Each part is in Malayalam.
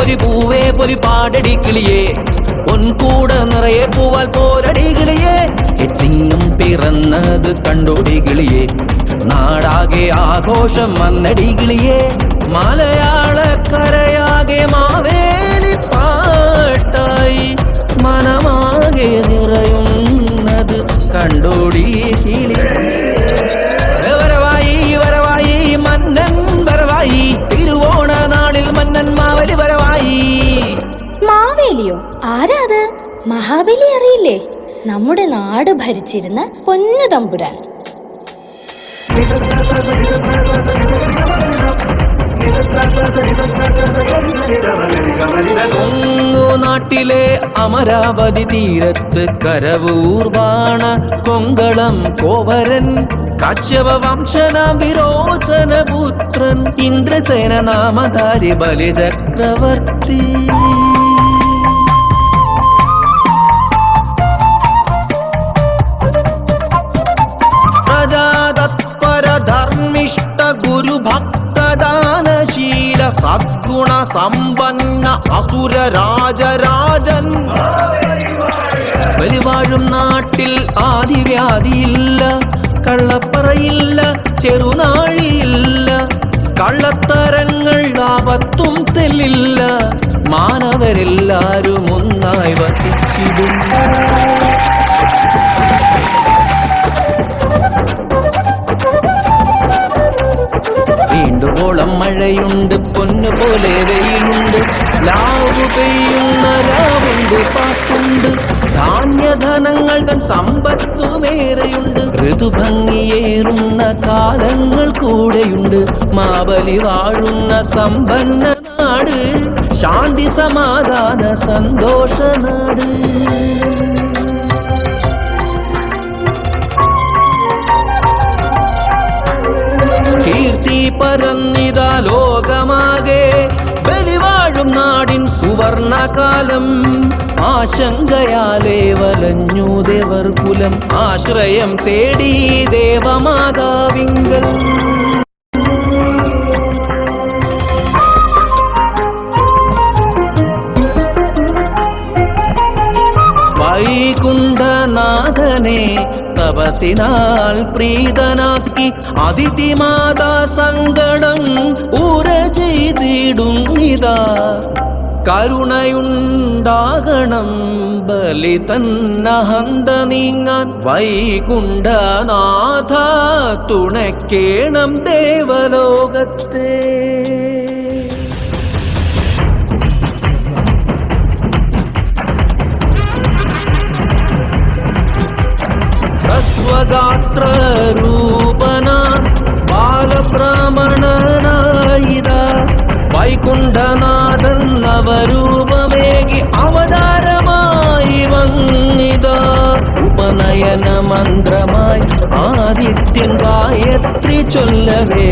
പൊലി പൂവേ പൊലി പാടടി കിളിയേ പൊൻകൂട നിറയെ പൂവാൽ പോരടി കിളിയേ ചിങ്ങം പിറന്നത് കണ്ടോടി കിളിയേ നാടാകെ ആഘോഷം വന്നടി കിളിയേ മലയാളക്കരയാകെ മാവേലി പാട്ടായി മനമാകെ നിറയുന്നത് കണ്ടോടി കിളിയേ വരവായി വരവായി മന്നൻ വരവായി തിരുവോണ നാളിൽ മന്നൻ മാവേലി വരവായി. മാവേലിയോ? ആരാത്? മഹാബലി അറിയില്ലേ? നമ്മുടെ നാട് ഭരിച്ചിരുന്ന പൊന്നു തമ്പുരാൻ. നാട്ടിലെ അമരാവതി തീരത്ത് കരവൂർവാണ കൊങ്കളം കോവരൻ കാശ്യപ വംശന വിരോചന പുത്രൻ ഇന്ദ്രസേന നാമധാരി ബലിചക്രവർത്തി. പ്രജാതത്പര ധർമ്മിഷ്ഠ ഗുരുഭക്തദാനശീല സദ്ഗുണ സമ്പന്ന അസുര രാജരാജൻ പരിവാഴും നാട്ടിൽ ആദിവ്യാധിയില്ല കള്ളപ്പറയില്ല ചെറുനാഴിയില്ല കള്ളത്തരങ്ങൾ ആപത്തും തെല്ലില്ല മാനവരെല്ലാരും ഒന്നായി വസിച്ചിടുന്നു. വീണ്ടുവോളം മഴയുണ്ട് പൊന്നുപോലെ വെയിലുണ്ട് ലാവു പെയ്യുന്ന രാവുണ്ട് പാട്ടുണ്ട് ധാന്യധനങ്ങൾ തൻ സമ്പത്തുമേറെയുണ്ട് ഋതുഭംഗിയേറുന്ന കാലങ്ങൾ കൂടെയുണ്ട് മാബലി വാഴുന്ന സമ്പന്ന നാട് ശാന്തി സമാധാന സന്തോഷ നാട്. കീർത്തി പരന്നിത ലോകമാകെ ബലിവാഴും നാടിൻ സുവർണകാലം ആശങ്കയാലേ വലഞ്ഞു ദേവർ കുലം ആശ്രയം തേടി ദേവമാതാവിങ്കൽ. വൈകുണ്ഠനാഥനെ തപസിനാൽ പ്രീതനാക്കി അതിഥിമാതാ സങ്കടം ഊര ചെയ്തിടുന്നിതാ കരുണയുണ്ടാകണം ബലി തന്നഹന്ത നീങ്ങാൻ വൈകുണ്ഠനാഥ തുണയ്ക്കേണം ദേവലോകത്തെ. സ്വഗാത്ര രൂപന ബാലബ്രാഹ്മണനായിത വൈകുണ്ഠനാഥൻ നവരൂപമേകി അവതാരമായി വന്നിത ഉപനയന മന്ത്രമായി ആദിത്യൻ ഗായത്രി ചൊല്ലവേ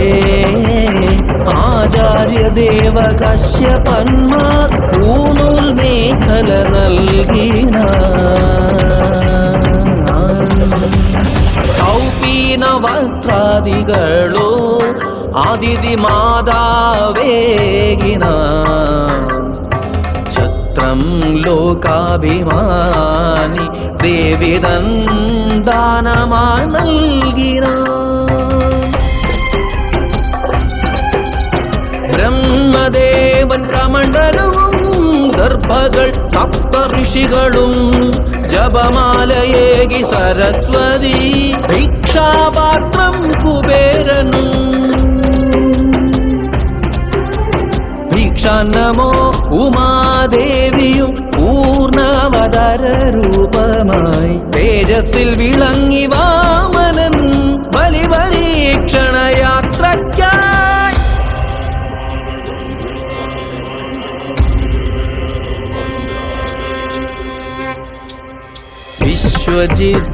ആചാര്യദേവ കശ്യപന്മാർ ഊണുൽ മേഖല നൽകിന കൗപീന വസ്ത്രാദികളോ ആദിതി മാതാവേകിന ഛത്രം ലോകാഭിമാനി ദേവിതൻ ദാനമായി നൽകിന ബ്രഹ്മദേവൻ കമണ്ഡലവും ഗർഭകൾ സപ്ത ഋഷികളും ജപമാലയേകി സരസ്വതി ഭിക്ഷാപാത്രം കുബേരനും ഭിക്ഷാന്നമോ ഉമാദേവിയും പൂർണ്ണവതര രൂപമായി തേജസ്സിൽ വിളങ്ങി വാമനൻ ബലിപരീക്ഷണ യാത്രയ്ക്കായി. വിശ്വജിത്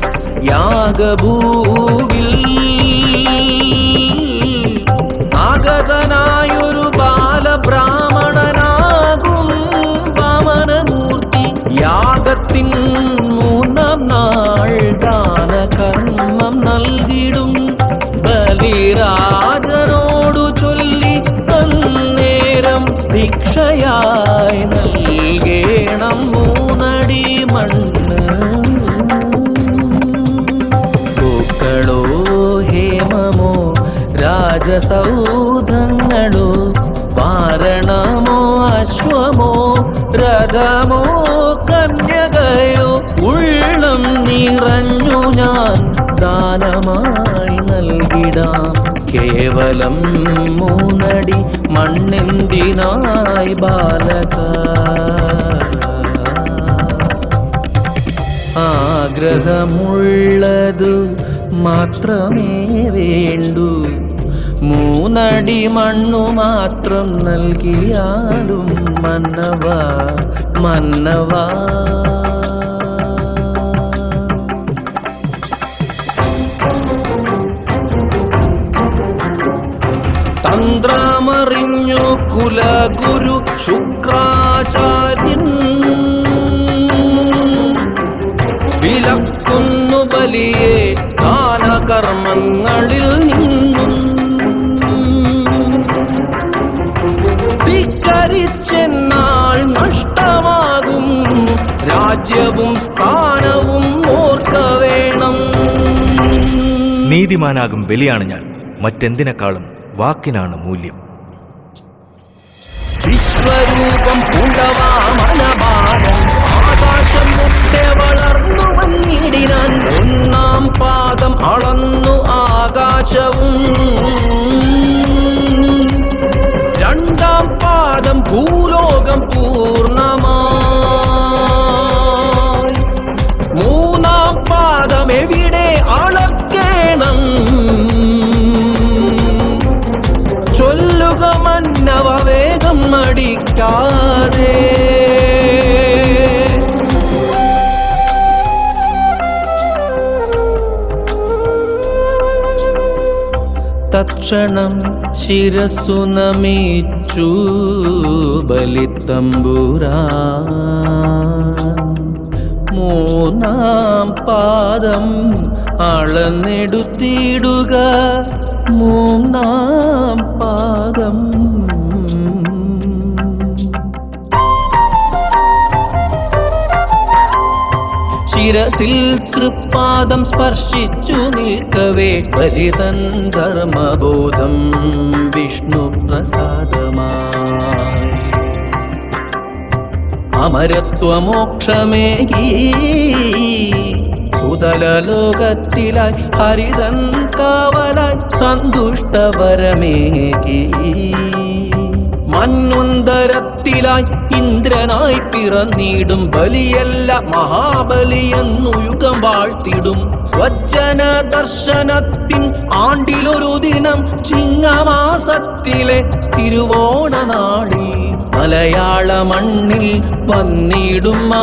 യാഗഭൂവിൽ ആഗതനായൊരു ബാലബ്രാഹ്മണനാകും വാമനമൂർത്തി യാഗത്തിൻ മൂന്നാം നാൾ ദാനകർമ്മം നൽകിടും ബലിരാജനോടു ചൊല്ലി അന്നേരം ഭിക്ഷയാ ബലിയായി നൽകേണം മൂന്നടി മണ്ണ്. പൂക്കളോ ഹേമമോ രാജസൗധങ്ങളോ വാരണമോ അശ്വമോ രഥമോ കന്യകയോ ഉള്ളം നിറഞ്ഞു ഞാൻ ദാനമായി നൽകിടാം. കേവലം മൂന്നടി മണ്ണെന്തിനായി ബാലക. ആഗ്രഹമുള്ളതു മാത്രമേ വേണ്ടൂ, മൂന്നടി മണ്ണു മാത്രം നൽകിയാലും മന്നവാ മന്നവാ. തന്ത്രമറിഞ്ഞു കുലഗുരു ശുക്രാചാര്യൻ വിലക്കുന്നു ബലിയെ ദാനകർമ്മങ്ങളിൽ നിന്നും. സ്വീകരിച്ചെന്നാൽ നഷ്ടമാകും രാജ്യവും സ്ഥാനവും ഓർക്ക വേണം. നീതിമാനാകും ബലിയാണ് ഞാൻ, മറ്റെന്തിനേക്കാളും വാക്കിനാണ് മൂല്യം. വിശ്വരൂപം പൂണ്ടവാ മനഭാരം ആകാശം മുട്ടെ വളർന്നു വന്നിടിനാൻ. ഒന്നാം പാദം അളന്നു ആകാശവും, രണ്ടാം പാദം ഭൂലോകം പൂർണ്ണമായി. മൂന്നാം പാദം എവിടെ അളക്കേണം ചൊല്ലുക മന്നവ വേഗം മടിക്കാതെ. തക്ഷണം ശിരസ്സു നമിച്ചു ബലിത്തമ്പുരാൻ. മൂന്നാം പാദം അളന്നെടുത്തിടുക, മൂന്നാം പാദം. ശിരസിൽ തൃപ്പാദം സ്പർശിച്ചു നിൽക്കവേ ബലിതൻ ധർമ്മബോധം വിഷ്ണു പ്രസാദമായി. അമരത്വമോക്ഷമേകി സുതലലോകത്തിലായി ഹരിതൻ കാവലായി സന്തുഷ്ടവരമേകി. മന്വന്തരത്തിലായി ഇന്ദ്രനായി പിറന്നിടും ബലിയല്ല മഹാബലിയെന്നു യുഗം വാഴ്ത്തിടും. സ്വജ്ജന ദർശനത്തിൻ ആണ്ടിലൊരു ദിനം ചിങ്ങമാസത്തിലെ തിരുവോണ നാളിൽ മലയാള മണ്ണിൽ വന്നിടും ആ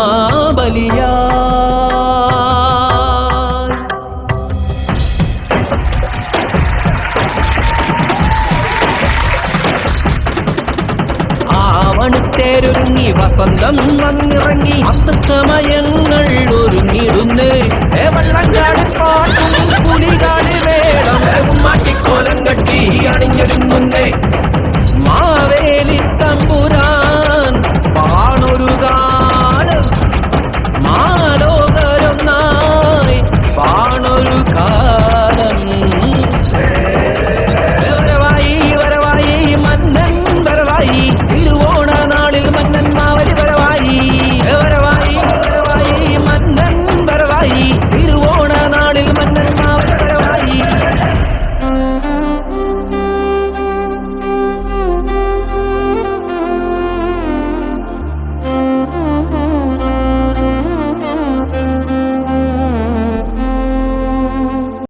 ബലിയാ. ആവണിത്തേരൊരുങ്ങി വസന്തം വന്നിറങ്ങി, അത്ത സമയങ്ങൾ ഒരുങ്ങിടുന്നേ. വെള്ളങ്കാട് പാട്ടും പുലികാട് വേളം മാറ്റിക്കോലം കട്ടി അണിഞ്ഞൊരുങ്ങുന്നേ.